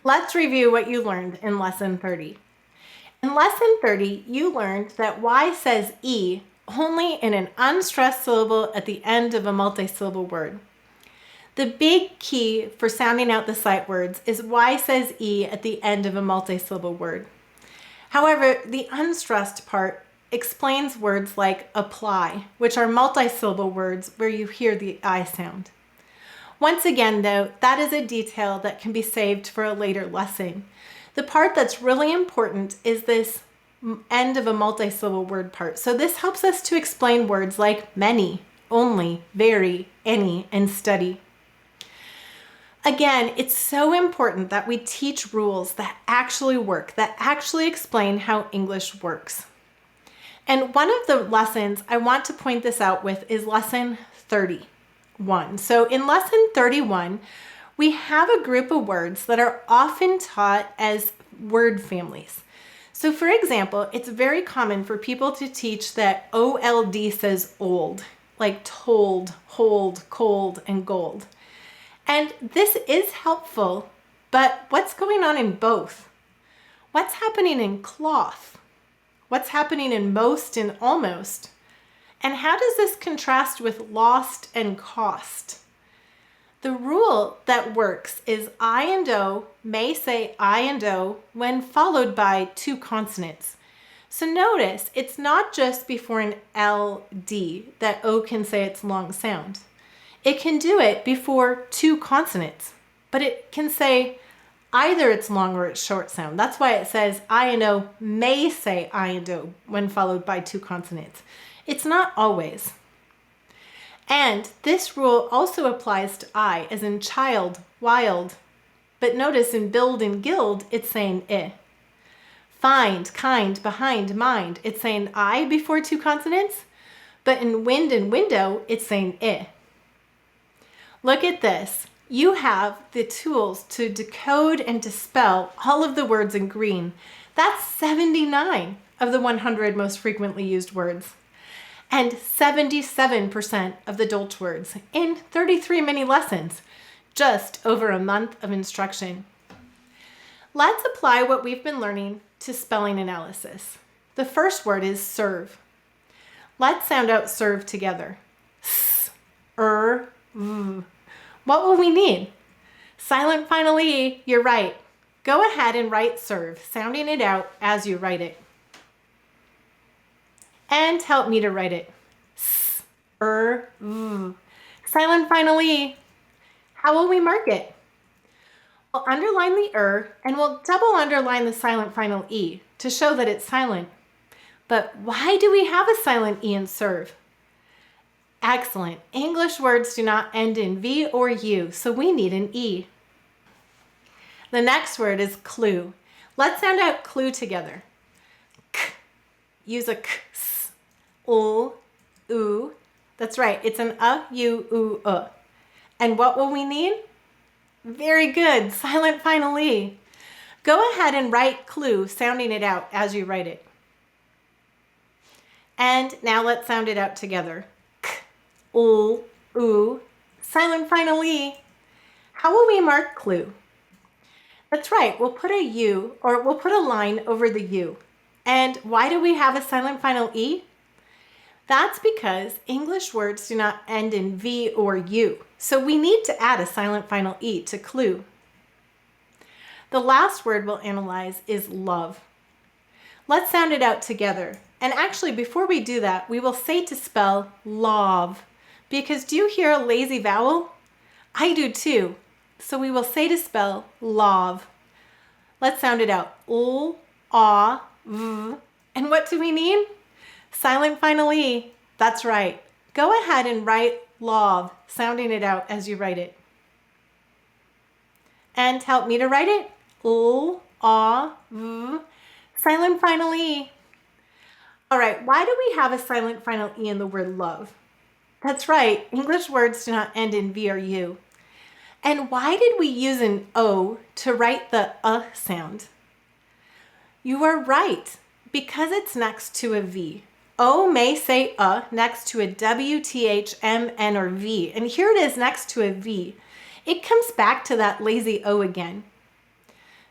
Let's review what you learned in Lesson 30. In Lesson 30, you learned that Y says E only in an unstressed syllable at the end of a multisyllable word. The big key for sounding out the sight words is Y says E at the end of a multisyllable word. However, the unstressed part explains words like apply, which are multisyllable words where you hear the I sound. Once again, though, that is a detail that can be saved for a later lesson. The part that's really important is this end of a multisyllable word part. So this helps us to explain words like many, only, very, any, and study. Again, it's so important that we teach rules that actually work, that actually explain how English works. And one of the lessons I want to point this out with is lesson 31. So in lesson 31, we have a group of words that are often taught as word families. So for example, it's very common for people to teach that OLD says old, like told, hold, cold, and gold. And this is helpful, but what's going on in both? What's happening in cloth? What's happening in most and almost? And how does this contrast with lost and cost? The rule that works is I and O may say I and O when followed by two consonants. So notice it's not just before an LD that O can say its long sound. It can do it before two consonants, but it can say either its long or its short sound. That's why it says I and O may say I and O when followed by two consonants. It's not always. And this rule also applies to I, as in child, wild. But notice in build and gild, it's saying I. Find, kind, behind, mind, it's saying I before two consonants. But in wind and window, it's saying I. Look at this. You have the tools to decode and to spell all of the words in green. That's 79 of the 100 most frequently used words. And 77% of the Dolch words in 33 mini lessons, just over a month of instruction. Let's apply what we've been learning to spelling analysis. The first word is serve. Let's sound out serve together. S, v. What will we need? Silent final E, you're right. Go ahead and write serve, sounding it out as you write it. And help me to write it. S, v. Silent final E. How will we mark it? We'll underline the and we'll double underline the silent final E to show that it's silent. But why do we have a silent E in serve? Excellent. English words do not end in V or U, so we need an E. The next word is clue. Let's sound out clue together. K. Use a K. S. U. U. That's right. It's an U, U, And what will we need? Very good. Silent final E. Go ahead and write clue, sounding it out as you write it. And now let's sound it out together. U, U, silent final E. How will we mark clue? That's right, we'll put a U, or we'll put a line over the U. And why do we have a silent final E? That's because English words do not end in V or U, so we need to add a silent final E to clue. The last word we'll analyze is love. Let's sound it out together. And actually, before we do that, we will say to spell love. Because do you hear a lazy vowel? I do too. So we will say to spell love. Let's sound it out. L, A, V. And what do we need? Silent final E. That's right. Go ahead and write love, sounding it out as you write it. And help me to write it. L, A, V. Silent final E. All right, why do we have a silent final E in the word love? That's right, English words do not end in V or U. And why did we use an O to write the sound? You are right, because it's next to a V. O may say next to a W, T, H, M, N, or V. And here it is next to a V. It comes back to that lazy O again.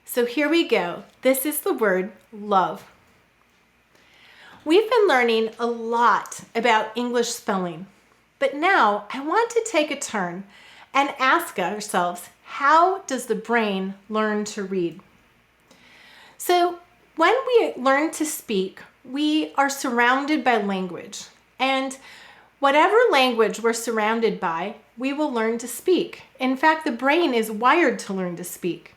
So here we go. This is the word love. We've been learning a lot about English spelling, but now I want to take a turn and ask ourselves, how does the brain learn to read? So when we learn to speak, we are surrounded by language, and whatever language we're surrounded by, we will learn to speak. In fact, the brain is wired to learn to speak.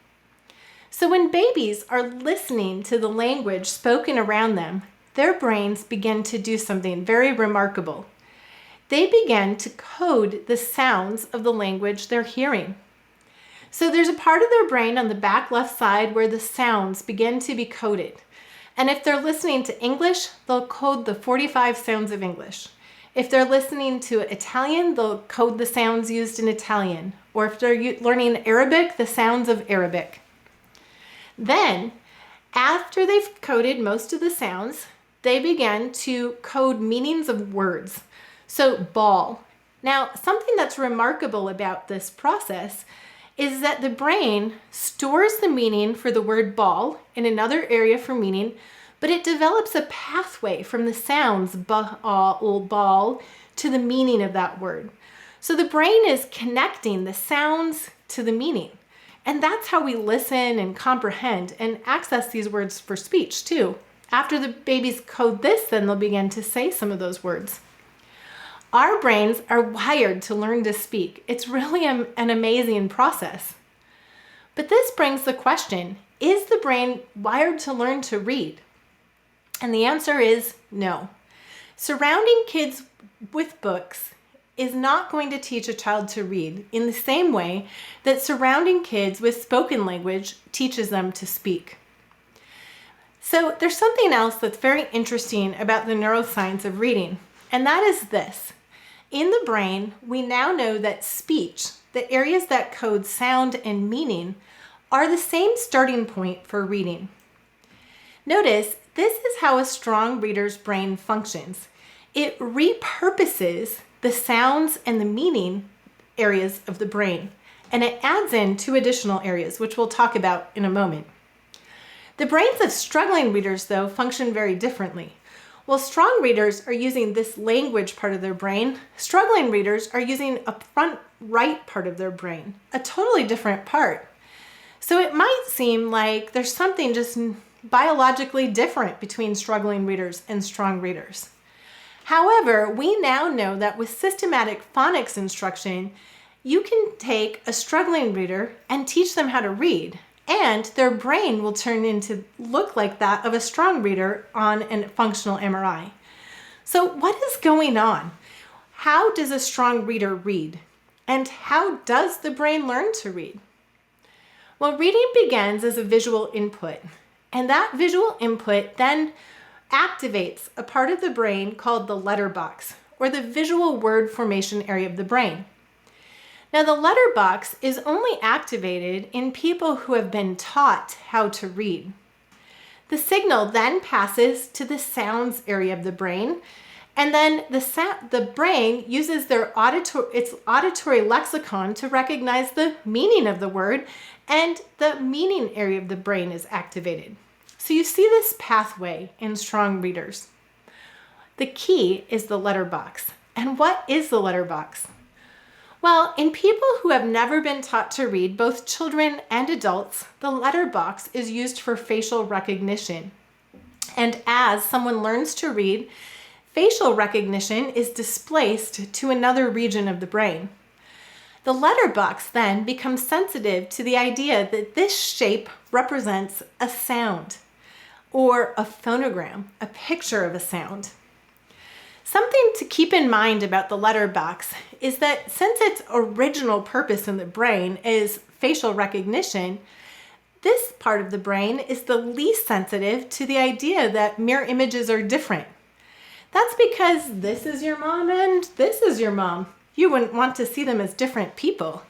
So when babies are listening to the language spoken around them, their brains begin to do something very remarkable. They begin to code the sounds of the language they're hearing. So there's a part of their brain on the back left side where the sounds begin to be coded. And if they're listening to English, they'll code the 45 sounds of English. If they're listening to Italian, they'll code the sounds used in Italian. Or if they're learning Arabic, the sounds of Arabic. Then, after they've coded most of the sounds, they begin to code meanings of words. So, ball. Now, something that's remarkable about this process is that the brain stores the meaning for the word ball in another area for meaning, but it develops a pathway from the sounds ball to the meaning of that word. So the brain is connecting the sounds to the meaning. And that's how we listen and comprehend and access these words for speech too. After the babies code this, then they'll begin to say some of those words. Our brains are wired to learn to speak. It's really an amazing process. But this brings the question, is the brain wired to learn to read? And the answer is no. Surrounding kids with books is not going to teach a child to read in the same way that surrounding kids with spoken language teaches them to speak. So there's something else that's very interesting about the neuroscience of reading, and that is this. In the brain, we now know that speech, the areas that code sound and meaning, are the same starting point for reading. Notice, this is how a strong reader's brain functions. It repurposes the sounds and the meaning areas of the brain, and it adds in 2 additional areas, which we'll talk about in a moment. The brains of struggling readers, though, function very differently. While strong readers are using this language part of their brain, struggling readers are using a front right part of their brain, a totally different part. So it might seem like there's something just biologically different between struggling readers and strong readers. However, we now know that with systematic phonics instruction, you can take a struggling reader and teach them how to read, and their brain will turn into look like that of a strong reader on a functional MRI. So what is going on? How does a strong reader read? And how does the brain learn to read? Well, reading begins as a visual input, and that visual input then activates a part of the brain called the letterbox, or the visual word formation area of the brain. Now, the letterbox is only activated in people who have been taught how to read. The signal then passes to the sounds area of the brain, and then the brain uses its auditory lexicon to recognize the meaning of the word, and the meaning area of the brain is activated. So you see this pathway in strong readers. The key is the letterbox. And what is the letterbox? Well, in people who have never been taught to read, both children and adults, the letterbox is used for facial recognition. And as someone learns to read, facial recognition is displaced to another region of the brain. The letterbox then becomes sensitive to the idea that this shape represents a sound, or a phonogram, a picture of a sound. Something to keep in mind about the letterbox is that since its original purpose in the brain is facial recognition, this part of the brain is the least sensitive to the idea that mirror images are different. That's because this is your mom and this is your mom. You wouldn't want to see them as different people.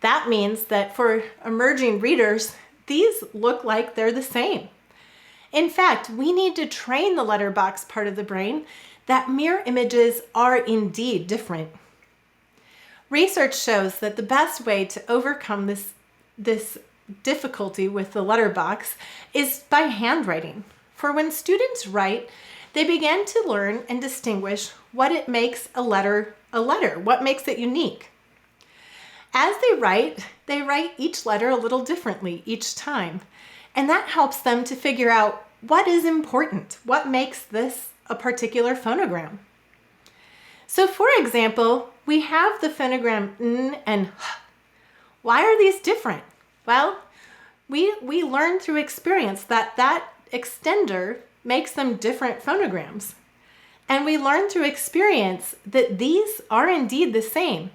That means that for emerging readers, these look like they're the same. In fact, we need to train the letterbox part of the brain that mirror images are indeed different. Research shows that the best way to overcome this difficulty with the letterbox is by handwriting. For when students write, they begin to learn and distinguish what it makes a letter, what makes it unique. As they write each letter a little differently each time, and that helps them to figure out what is important, what makes this a particular phonogram. So for example, we have the phonogram n and h. Why are these different? Well, we learn through experience that extender makes them different phonograms. And we learn through experience that these are indeed the same.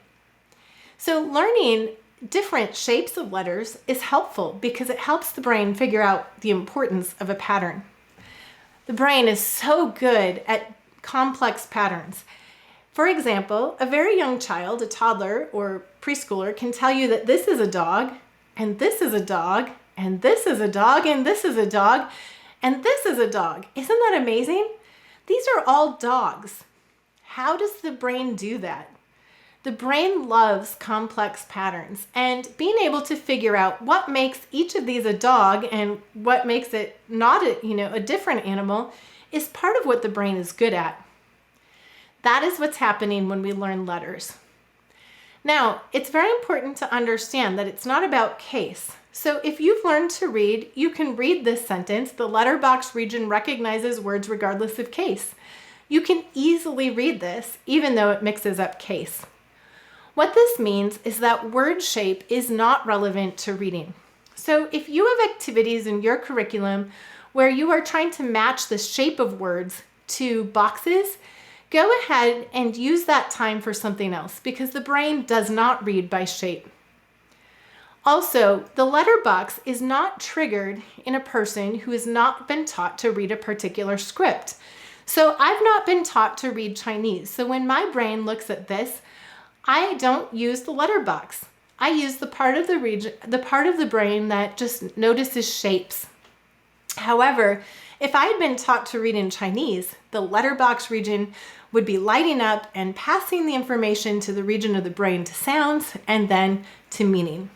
So learning different shapes of letters is helpful because it helps the brain figure out the importance of a pattern. The brain is so good at complex patterns. For example, a very young child, a toddler or preschooler, can tell you that this is a dog, and this is a dog, and this is a dog, and this is a dog, and this is a dog. Isn't that amazing? These are all dogs. How does the brain do that? The brain loves complex patterns, and being able to figure out what makes each of these a dog and what makes it not a different animal is part of what the brain is good at. That is what's happening when we learn letters. Now, it's very important to understand that it's not about case. So if you've learned to read, you can read this sentence: the letterbox region recognizes words regardless of case. You can easily read this, even though it mixes up case. What this means is that word shape is not relevant to reading. So if you have activities in your curriculum where you are trying to match the shape of words to boxes, go ahead and use that time for something else because the brain does not read by shape. Also, the letterbox is not triggered in a person who has not been taught to read a particular script. So I've not been taught to read Chinese. So when my brain looks at this, I don't use the letterbox. I use the part of the brain that just notices shapes. However, if I had been taught to read in Chinese, the letterbox region would be lighting up and passing the information to the region of the brain to sounds and then to meaning.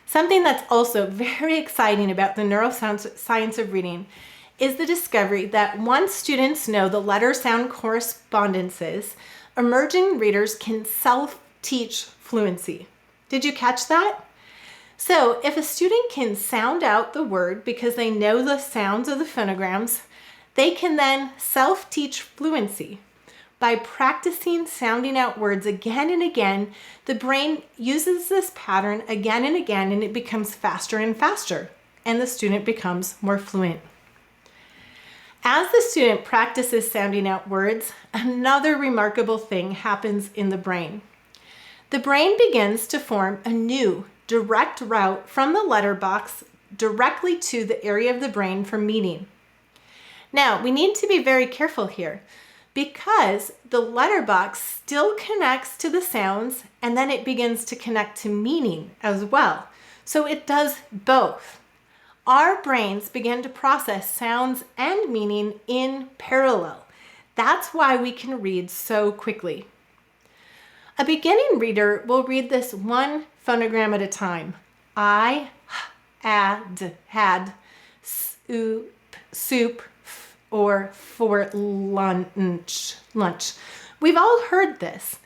Something that's also very exciting about the neuroscience of reading is the discovery that once students know the letter-sound correspondences, emerging readers can self-teach fluency. Did you catch that? So if a student can sound out the word because they know the sounds of the phonograms, they can then self-teach fluency. By practicing sounding out words again and again, the brain uses this pattern again and again, and it becomes faster and faster, and the student becomes more fluent. As the student practices sounding out words, another remarkable thing happens in the brain. The brain begins to form a new direct route from the letterbox directly to the area of the brain for meaning. Now, we need to be very careful here because the letterbox still connects to the sounds and then it begins to connect to meaning as well. So it does both. Our brains begin to process sounds and meaning in parallel. That's why we can read so quickly. A beginning reader will read this one phonogram at a time. I, ad, had, soup, or for lunch. We've all heard this.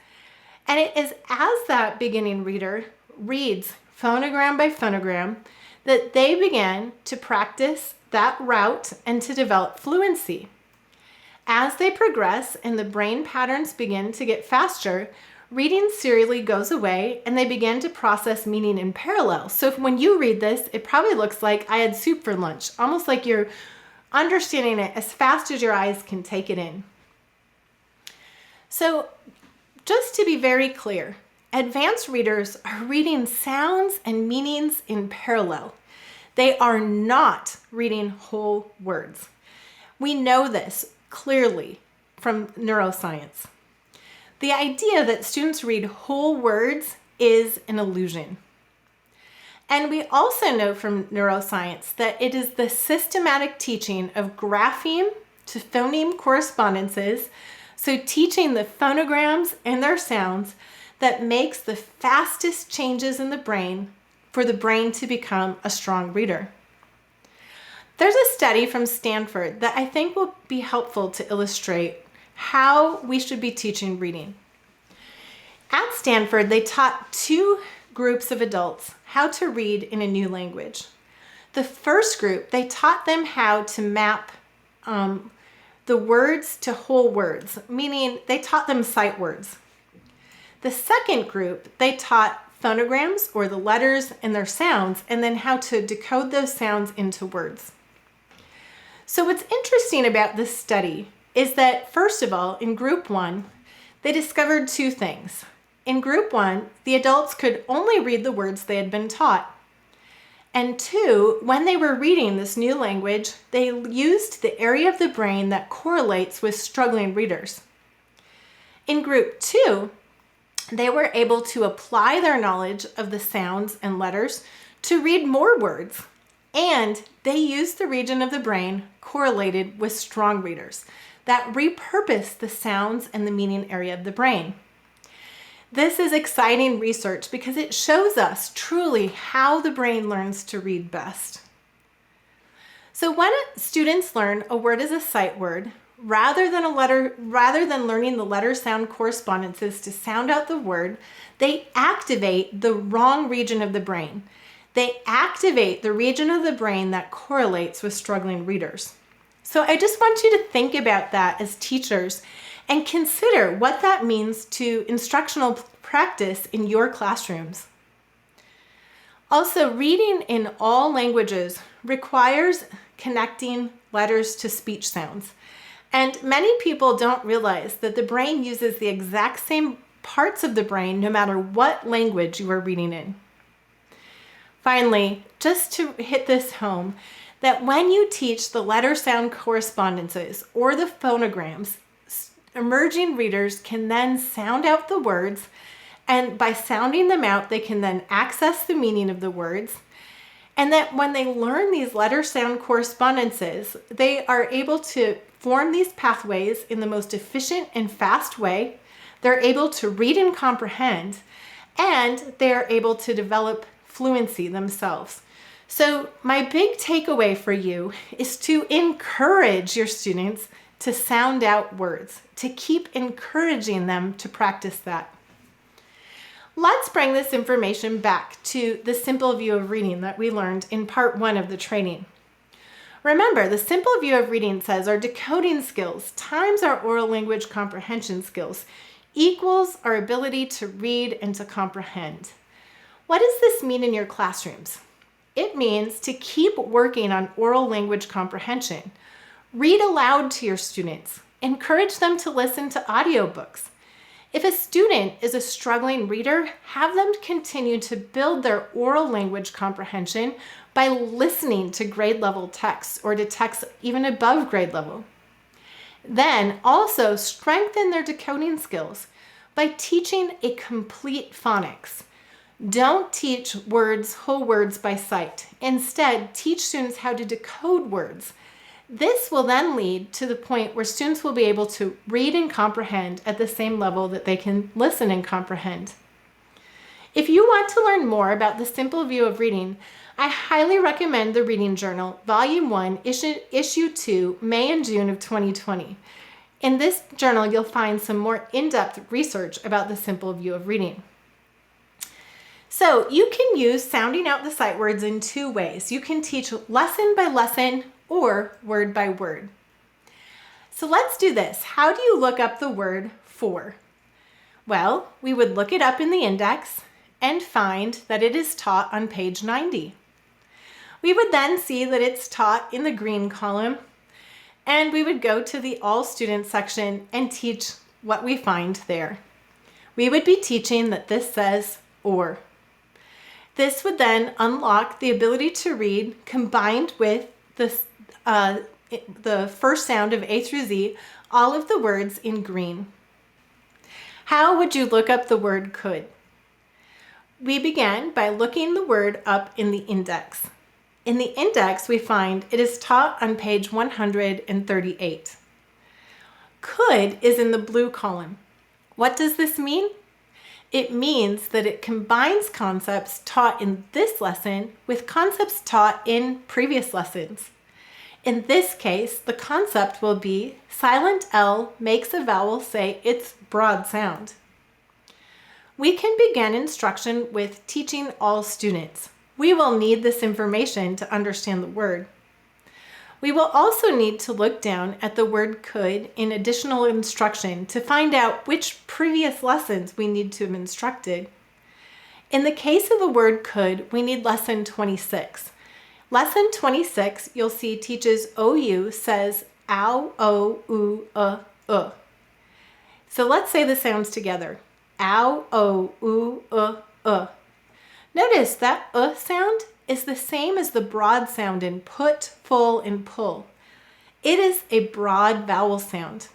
And it is as that beginning reader reads phonogram by phonogram that they begin to practice that route and to develop fluency. As they progress and the brain patterns begin to get faster, reading serially goes away and they begin to process meaning in parallel. So when you read this, it probably looks like I had soup for lunch, almost like you're understanding it as fast as your eyes can take it in. So just to be very clear, advanced readers are reading sounds and meanings in parallel. They are not reading whole words. We know this clearly from neuroscience. The idea that students read whole words is an illusion. And we also know from neuroscience that it is the systematic teaching of grapheme to phoneme correspondences, so teaching the phonograms and their sounds, that makes the fastest changes in the brain for the brain to become a strong reader. There's a study from Stanford that I think will be helpful to illustrate how we should be teaching reading. At Stanford, they taught two groups of adults how to read in a new language. The first group, they taught them how to map the words to whole words, meaning they taught them sight words. The second group, they taught phonograms, or the letters and their sounds, and then how to decode those sounds into words. So what's interesting about this study is that, first of all, in group one, they discovered two things. In group one, the adults could only read the words they had been taught. And two, when they were reading this new language, they used the area of the brain that correlates with struggling readers. In group two, they were able to apply their knowledge of the sounds and letters to read more words, and they used the region of the brain correlated with strong readers that repurposed the sounds and the meaning area of the brain. This is exciting research because it shows us truly how the brain learns to read best. So when students learn a word as a sight word, rather than learning the letter sound correspondences to sound out the word, they activate the wrong region of the brain. They activate the region of the brain that correlates with struggling readers. So I just want you to think about that as teachers and consider what that means to instructional practice in your classrooms. Also, reading in all languages requires connecting letters to speech sounds. And many people don't realize that the brain uses the exact same parts of the brain no matter what language you are reading in. Finally, just to hit this home, that when you teach the letter sound correspondences or the phonograms, emerging readers can then sound out the words, and by sounding them out, they can then access the meaning of the words. And that when they learn these letter sound correspondences, they are able to form these pathways in the most efficient and fast way. They're able to read and comprehend, and they're able to develop fluency themselves. So my big takeaway for you is to encourage your students to sound out words, to keep encouraging them to practice that. Let's bring this information back to the simple view of reading that we learned in part one of the training. Remember, the simple view of reading says our decoding skills times our oral language comprehension skills equals our ability to read and to comprehend. What does this mean in your classrooms? It means to keep working on oral language comprehension. Read aloud to your students. Encourage them to listen to audiobooks. If a student is a struggling reader, have them continue to build their oral language comprehension by listening to grade level texts or to texts even above grade level. Then also strengthen their decoding skills by teaching a complete phonics. Don't teach words, whole words by sight. Instead, teach students how to decode words. This will then lead to the point where students will be able to read and comprehend at the same level that they can listen and comprehend. If you want to learn more about the simple view of reading, I highly recommend the Reading Journal, Volume 1, Issue 2, May and June of 2020. In this journal, you'll find some more in-depth research about the simple view of reading. So you can use sounding out the sight words in two ways. You can teach lesson by lesson or word by word. So let's do this. How do you look up the word for? Well, we would look it up in the index and find that it is taught on page 90. We would then see that it's taught in the green column, and we would go to the All Students section and teach what we find there. We would be teaching that this says or. This would then unlock the ability to read combined with the first sound of A through Z, all of the words in green. How would you look up the word could? We began by looking the word up in the index. In the index, we find it is taught on page It means that it combines concepts taught in this lesson with concepts taught in previous lessons. In this case, the concept will be silent L makes a vowel say its broad sound. We can begin instruction with teaching all students. We will need this information to understand the word. We will also need to look down at the word could in additional instruction to find out which previous lessons we need to have instructed. In the case of the word could, we need lesson 26. Lesson 26, you'll see teaches OU says ow, o, u. So let's say the sounds together. Ow, o, u. Notice that sound is the same as the broad sound in put, full, and pull. It is a broad vowel sound.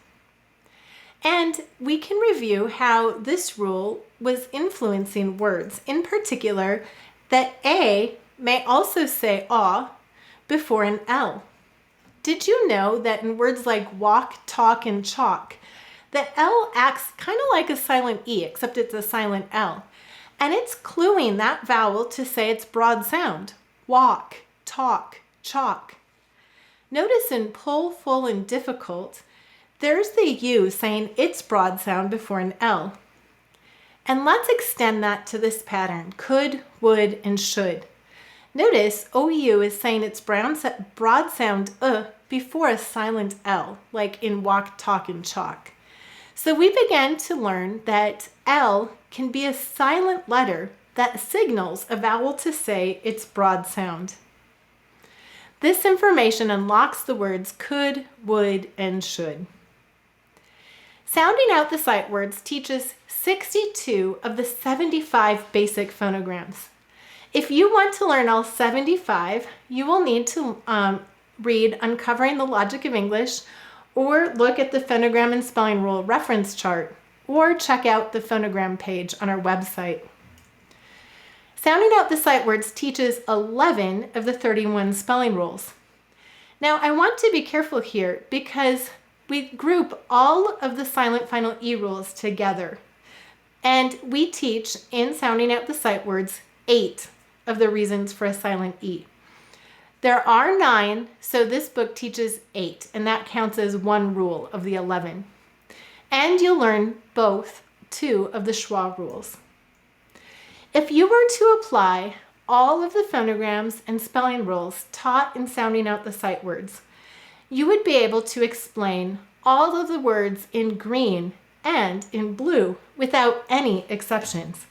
And we can review how this rule was influencing words, in particular that A may also say aw before an L. Did you know that in words like walk, talk, and chalk, the L acts kind of like a silent E, except it's a silent L. And it's cluing that vowel to say its broad sound. Walk, talk, chalk. Notice in pull, full, and difficult, there's the U saying its broad sound before an L. And let's extend that to this pattern, could, would, and should. Notice OU is saying its broad sound before a silent L, like in walk, talk, and chalk. So we began to learn that L can be a silent letter that signals a vowel to say its broad sound. This information unlocks the words could, would, and should. Sounding out the sight words teaches 62 of the 75 basic phonograms. If you want to learn all 75, you will need to read Uncovering the Logic of English, or look at the phonogram and spelling rule reference chart, or check out the phonogram page on our website. Sounding out the sight words teaches 11 of the 31 spelling rules. Now, I want to be careful here because we group all of the silent final E rules together. And we teach in Sounding Out the Sight Words 8 of the reasons for a silent E. There are 9, so this book teaches 8, and that counts as one rule of the 11. And you'll learn both 2 of the schwa rules. If you were to apply all of the phonograms and spelling rules taught in Sounding Out the Sight Words, you would be able to explain all of the words in green and in blue without any exceptions.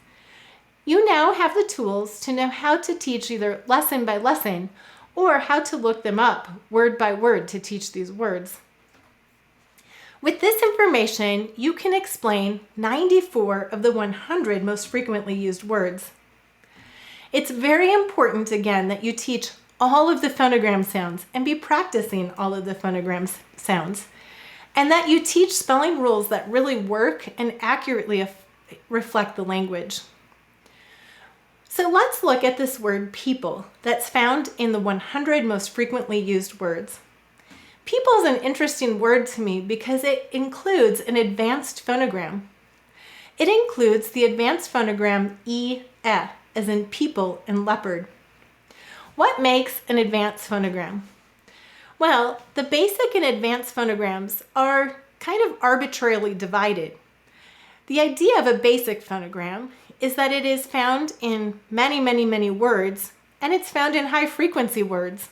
You now have the tools to know how to teach either lesson by lesson or how to look them up word by word to teach these words. With this information, you can explain 94 of the 100 most frequently used words. It's very important, again, that you teach all of the phonogram sounds and be practicing all of the phonogram sounds, and that you teach spelling rules that really work and accurately reflect the language. So let's look at this word people that's found in the 100 most frequently used words. People is an interesting word to me because it includes an advanced phonogram. It includes the advanced phonogram E, as in people and leopard. What makes an advanced phonogram? Well, the basic and advanced phonograms are kind of arbitrarily divided. The idea of a basic phonogram is that it is found in many words, and it's found in high frequency words.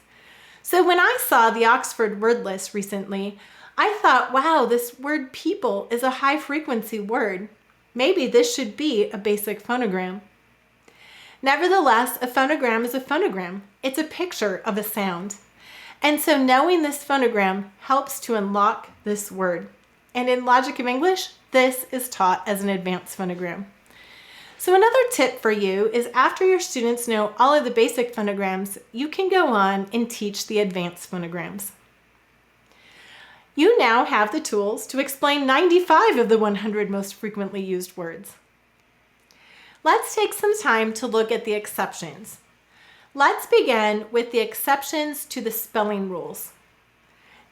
So when I saw the Oxford word list recently, I thought, wow, this word people is a high frequency word. Maybe this should be a basic phonogram. Nevertheless, a phonogram is a phonogram. It's a picture of a sound. And so knowing this phonogram helps to unlock this word. And in Logic of English, this is taught as an advanced phonogram. So another tip for you is after your students know all of the basic phonograms, you can go on and teach the advanced phonograms. You now have the tools to explain 95 of the 100 most frequently used words. Let's take some time to look at the exceptions. Let's begin with the exceptions to the spelling rules.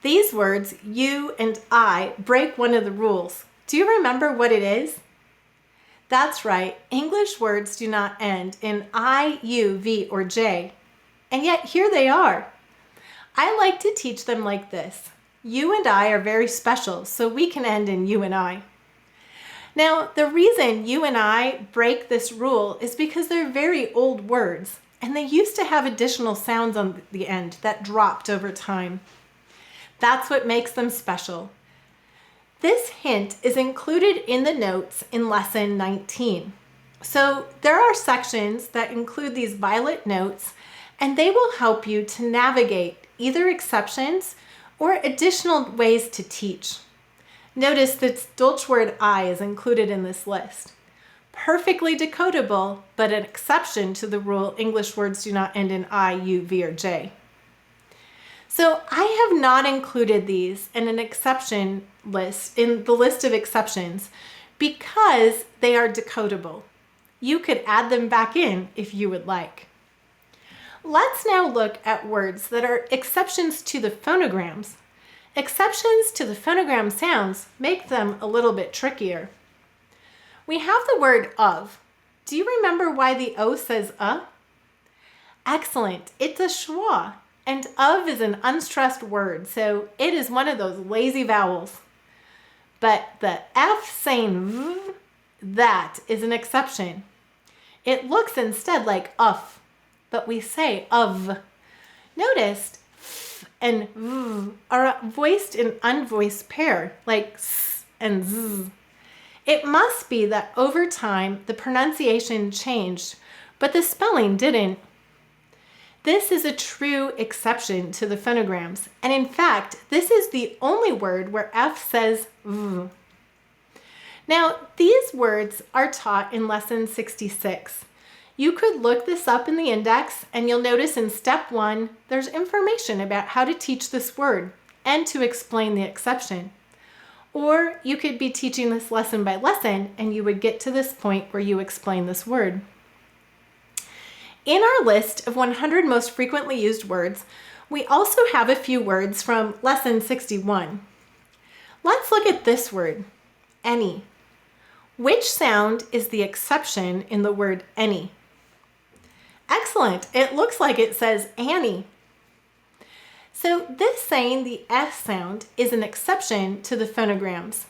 These words, you and I, break one of the rules. Do you remember what it is? That's right, English words do not end in I, U, V, or J, and yet here they are. I like to teach them like this. You and I are very special, so we can end in you and I. Now, the reason you and I break this rule is because they're very old words, and they used to have additional sounds on the end that dropped over time. That's what makes them special. This hint is included in the notes in lesson 19. So there are sections that include these violet notes, and they will help you to navigate either exceptions or additional ways to teach. Notice that Dutch word I is included in this list. Perfectly decodable, but an exception to the rule English words do not end in I, U, V, or J. So I have not included these in an exception list, in the list of exceptions, because they are decodable. You could add them back in if you would like. Let's now look at words that are exceptions to the phonograms. Exceptions to the phonogram sounds make them a little bit trickier. We have the word of. Do you remember why the O says Excellent, it's a schwa, and of is an unstressed word, so it is one of those lazy vowels. But the F saying v, that is an exception. It looks instead like uff, but we say of. Notice f and v are a voiced and unvoiced pair, like s and z. It must be that over time the pronunciation changed, but the spelling didn't. This is a true exception to the phonograms, and in fact, this is the only word where F says v. Now, these words are taught in lesson 66. You could look this up in the index, and you'll notice in step 1, there's information about how to teach this word and to explain the exception. Or you could be teaching this lesson by lesson, and you would get to this point where you explain this word. In our list of 100 most frequently used words, we also have a few words from lesson 61. Let's look at this word, any. Which sound is the exception in the word any? Excellent, it looks like it says Annie. So this saying the S sound is an exception to the phonograms.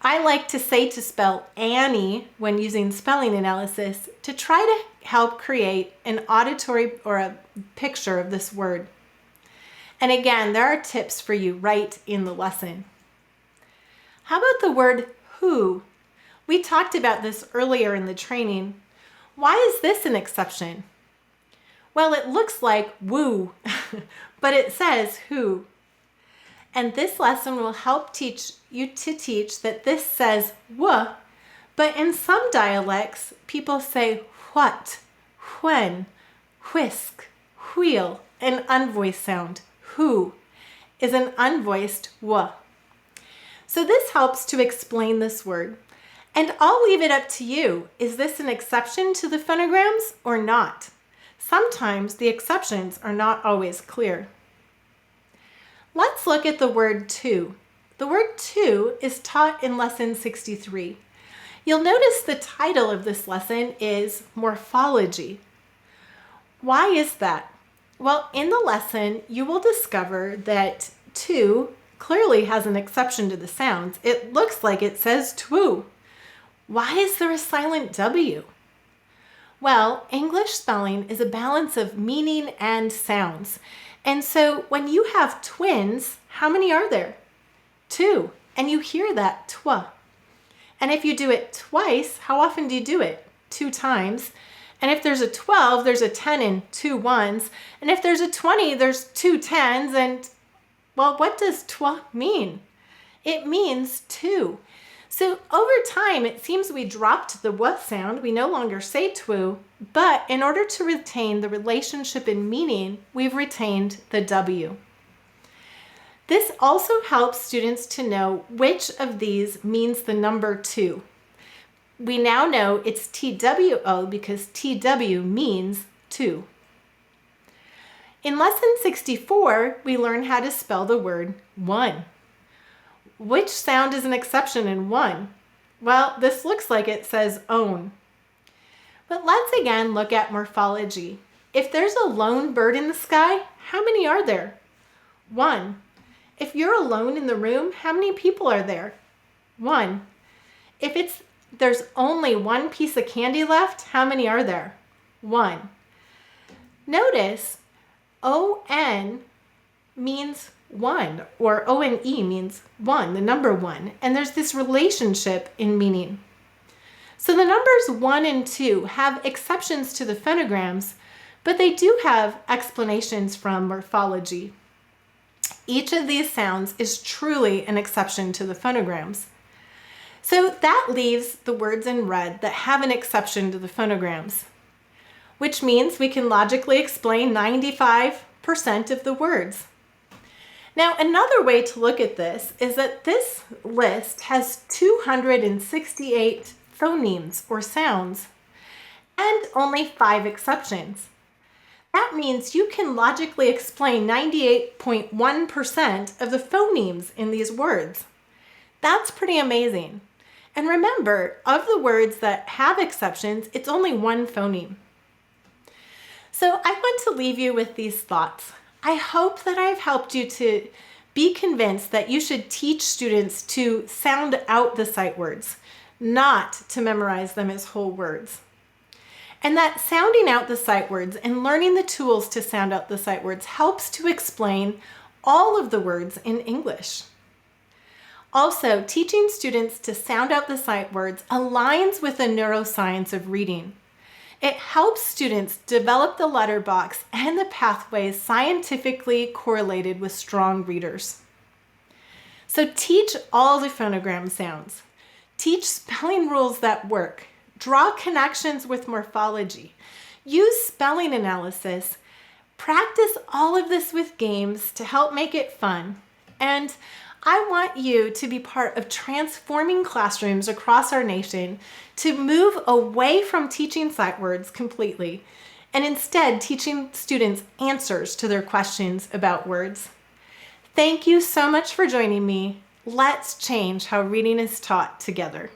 I like to say to spell Annie when using spelling analysis to try to help create an auditory or a picture of this word. And again, there are tips for you right in the lesson. How about the word who? We talked about this earlier in the training. Why is this an exception? Well, it looks like woo, but it says who. And this lesson will help teach you to teach that this says w, but in some dialects, people say what, when, whisk, wheel, an unvoiced sound. Who is an unvoiced w. So this helps to explain this word. And I'll leave it up to you. Is this an exception to the phonograms or not? Sometimes the exceptions are not always clear. Let's look at the word to. The word to is taught in lesson 63. You'll notice the title of this lesson is morphology. Why is that? Well, in the lesson, you will discover that to clearly has an exception to the sounds. It looks like it says twoo. Why is there a silent W? Well, English spelling is a balance of meaning and sounds. And so when you have twins, how many are there? 2. And you hear that twa. And if you do it twice, how often do you do it? 2 times. And if there's a 12, there's a 10 and 2 ones. And if there's a 20, there's 2 10s. And well, what does twa mean? It means 2. So over time, it seems we dropped the w sound. We no longer say twoo, but in order to retain the relationship in meaning, we've retained the W. This also helps students to know which of these means the number 2. We now know it's TWO because TW means 2. In lesson 64, we learn how to spell the word one. Which sound is an exception in one? Well, this looks like it says own. But let's again look at morphology. If there's a lone bird in the sky, how many are there? One. If you're alone in the room, how many people are there? One. If there's only one piece of candy left, how many are there? One. Notice O-N means one, or O-N-E means one, the number one, and there's this relationship in meaning. So the numbers 1 and 2 have exceptions to the phonograms, but they do have explanations from morphology. Each of these sounds is truly an exception to the phonograms. So that leaves the words in red that have an exception to the phonograms, which means we can logically explain 95% of the words. Now, another way to look at this is that this list has 268 phonemes or sounds and only 5 exceptions. That means you can logically explain 98.1% of the phonemes in these words. That's pretty amazing. And remember, of the words that have exceptions, it's only one phoneme. So I want to leave you with these thoughts. I hope that I've helped you to be convinced that you should teach students to sound out the sight words, not to memorize them as whole words. And that sounding out the sight words and learning the tools to sound out the sight words helps to explain all of the words in English. Also, teaching students to sound out the sight words aligns with the neuroscience of reading. It helps students develop the letter box and the pathways scientifically correlated with strong readers. So teach all the phonogram sounds. Teach spelling rules that work. Draw connections with morphology. Use spelling analysis. Practice all of this with games to help make it fun. And I want you to be part of transforming classrooms across our nation to move away from teaching sight words completely and instead teaching students answers to their questions about words. Thank you so much for joining me. Let's change how reading is taught together.